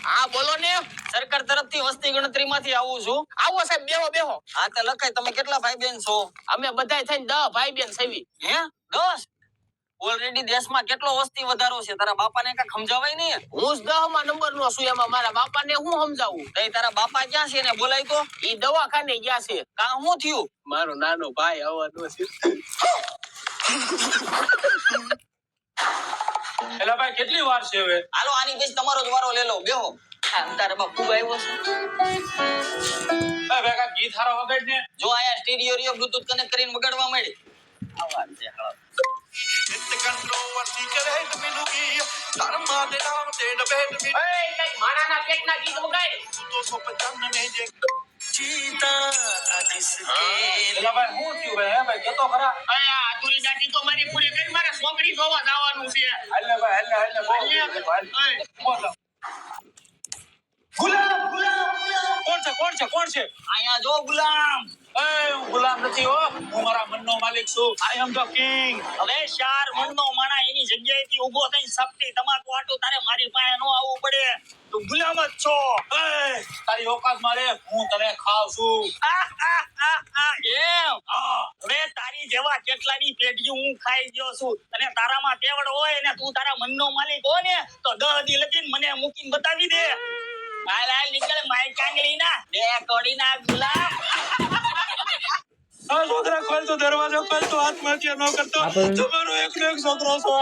હા બોલો ને, સરકાર તરફથી વસ્તી ગણતરીમાંથી આવું છું. આવો સાહેબ, બેહો બેહો. હા તો લખાય. તમે કેટલા ભાઈ બેન છો? અમે બધાય થઈને 10 ભાઈ બેન છવી. હે 10? ઓલરેડી દેશમાં કેટલો વસ્તી વધારો છે, તારા બાપાને કઈ સમજાવાય નહીં? હું જ 10મા નંબરનો છું, એમાં મારા બાપાને હું સમજાવું? તારા બાપા ક્યાં છે ને બોલાય તો? ઈ દવાખાને ગયા છે. કા શું થયું? મારો નાનો ભાઈ આવવાનો છે. એલા ભાઈ કેટલી વાર છે હવે? હાલો આની પછી તમારો જ વારો લે લો, બેહો. તારા બાપુ આવ્યો છે. એ ભેગા ગીત હારો વગાડ ને. જો આયા સ્ટીરિયો રિયો બ્લૂટૂથ કનેક્ટ કરીને વગાડવા માંડી. આવાજ છે હાલો. કંટ્રોવર્સી કરે મિલુગી ધર્મા દે નામ દે ડબેટ મી એ કઈ માણાના પેટના ગીત વગાડ. 255 में जे जीता था जिसके એલા ભાઈ શું થયું ભાઈ? હે ભાઈ કેતો ખરા. અરે આ આતુરી દાટી તો મારી પૂરી કરી, મારે છોકરી જોવા જવાનું છે. હાલે ભાઈ હાલે બોલ. ગુલામ ગુલામ ગુલામ. કોણ છે? આયા જો ગુલામ. એ હું ગુલામ નથી હો, હું મારા મનનો માલિક છું. આઈ એમ ધ કિંગ. હવે ચાર મણનો માણા એની જગ્યાએથી ઊભો થઈને સપટી તમાકુ આટું તારે મારી પાસે નો આવવું પડે. તું ગુલામ જ છો. એ તારી ઓકાત મારે, હું તને ખાવ છું. એમ હા. હવે તારી જેવા કેટલાની પેટીઓ હું ખાઈ ગયો છું, અને તારામાં તેવડ હોય ને તું તારા મનનો માલિક હો ને તો 10 દી લગીને મને મૂકીને બતાવી દે. હાલ હાલ નીકળ માય કાંગલી ના બે કોડી ના ગુલામ. આ છોકરા ખોલ તો દરવાજો ખોલ તો આત્મહત્યા ન કરતો. તમારો એકનો એક છોકરો છો.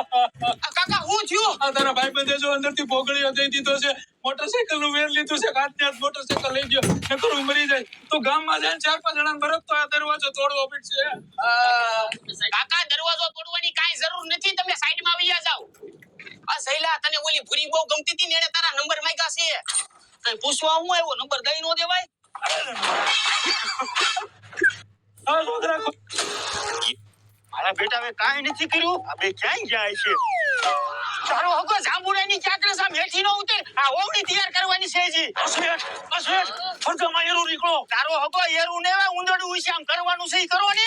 કાકા હું થયું? આ તારા ભાઈ બંધે જો અંદરથી ભોગળીઓ દઈ દીધો છે, મોટરસાઇકલ નું વેર લીધું છે, હાથને હાથ મોટરસાઇકલ લઈ ગયો, નકર હું મરી જાય. તો ગામમાં જઈને 4-5 જણાને બરફ તો આ દરવાજો તોડવો પડશે. કાકા દરવાજો તોડવાની કાઈ જરૂર નથી, તમે સાઈડમાં આવી જાવ. આ સૈલા તને ઓલી ભૂરી બહુ ગમતી હતી ને એને તારા નંબર માંગ્યા છે. કઈ પૂછવા હું આવ્યો, નંબર દઈ નો દેવાય? આ છોકરા મારા બેટા હવે કાઈ નથી કર્યું, આ બે ક્યાં જાય છે? તારો હગો જાંબુરાની ચાકરે સામે હેઠી નો ઉતર, આ ઓવડી તૈયાર કરવાની છે જી. અશેઠ ફરજામાં એરું નીકળો. તારો હગો એરું ને ઉંદરડું ઉઈ આમ કરવાનું છે ઈ કરો ને.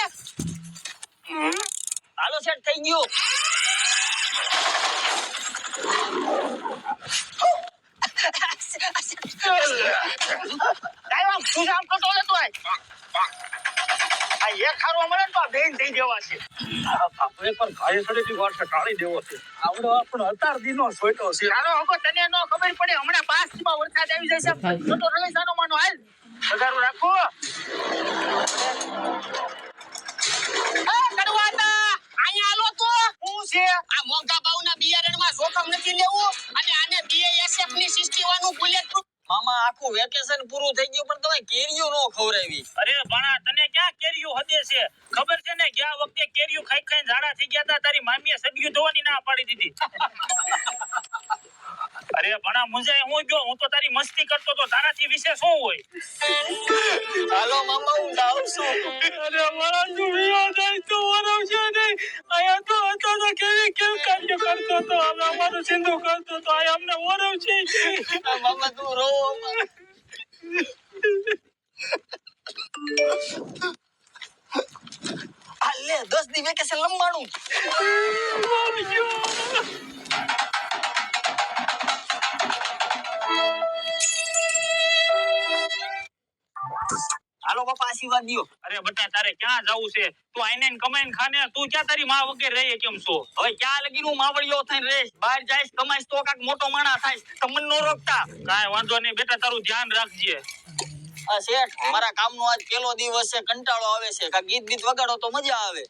હાલો સેટ થઈ ગયું. આમ તું આમ કરતો લેતો આય. આ એક ખારો મળે તો આ બેન થઈ દેવા છે. આપણે પણ ઘાય સડેથી વાર ટાળી દેવો છે. આવડો આપણો અતાર દીનો સોયટો છે. તારો હગો તને નો ખબર પડે, હમણાં 5 માં વરસાદ આવી જશે. તો રલેસાનો માનો હાલ બગારું રાખો. કરવાના અહીંયા હાલો તો હું છે આ મોંઘા ભાવના બિયારણમાં જોખમ નથી લેવું, અને આને BASF ની 61 નું બુલેટ પ્રૂફ. મામા આખું વેકેશન પૂરું થઈ ગયું પણ તમે કેરીઓ નો ખવરાવી. અરે ભણા તને ક્યાં કેરીઓ હદે છે? ખબર છે ને ગયા વખતે કેરીઓ ખાઈ ખાઈને ઝાડા થઈ ગયા હતા, તારી મામીએ સડિયું ધોવાની ના પાડી દીધી. અરે ભણા મુંજાય હું ગયો, હું તો તારી મસ્તી કરતો તો, તારાથી વિશે શું હોય? હાલો મામા હું જાઉં છું. અરે મારા દુનિયા જાય તો વરવશે નહીં. આયા તો હતો તો કેવી કાર્ય કરતો તો, હવે અમારું સિંધુ કરતો તો, આયા અમને વરવશે. મામા તું રો. હાલે 10 દી વેકેશન લંબાણું. હાલો બાપા આશીર્વાદ દિયો. અરે બટા તારે ક્યાં જવું છે? તું આઈને કમાઈને ખાને, તું ક્યાં તારી માં વગર રહે કેમ છો? હવે ક્યાં લગી હું માવડિયો થઈને રહીશ? બહાર જઈશ કમાઈશ તો કાક મોટો માણા થાઈશ. તમને નો રોકતા. કાંઈ વાંધો નહીં બેટા, તારું ધ્યાન રાખજે. આ શેઠ મારા કામનો આજ પહેલો દિવસ છે, કંટાળો આવે છે. કાક ગીત વગાડો તો મજા આવે.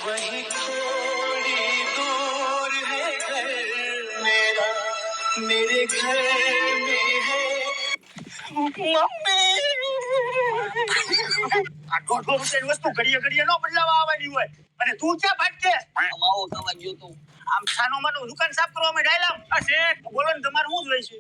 वही थोड़ी दूर है घर मेरा मेरे घर में है મમ્મી આ 1.5 રૂપિયાની વસ્તુ ઘડીએ ઘડીએ નો બદલાવા આવવાની હોય, અને તું ક્યાં ભાટકે? માવો ખાવા ગયો તું. આમ છાનો માનો દુકાન સાફ કરવા માં ડાયલા. આ શેઠ બોલો ને, તમારે શું જોઈએ છે?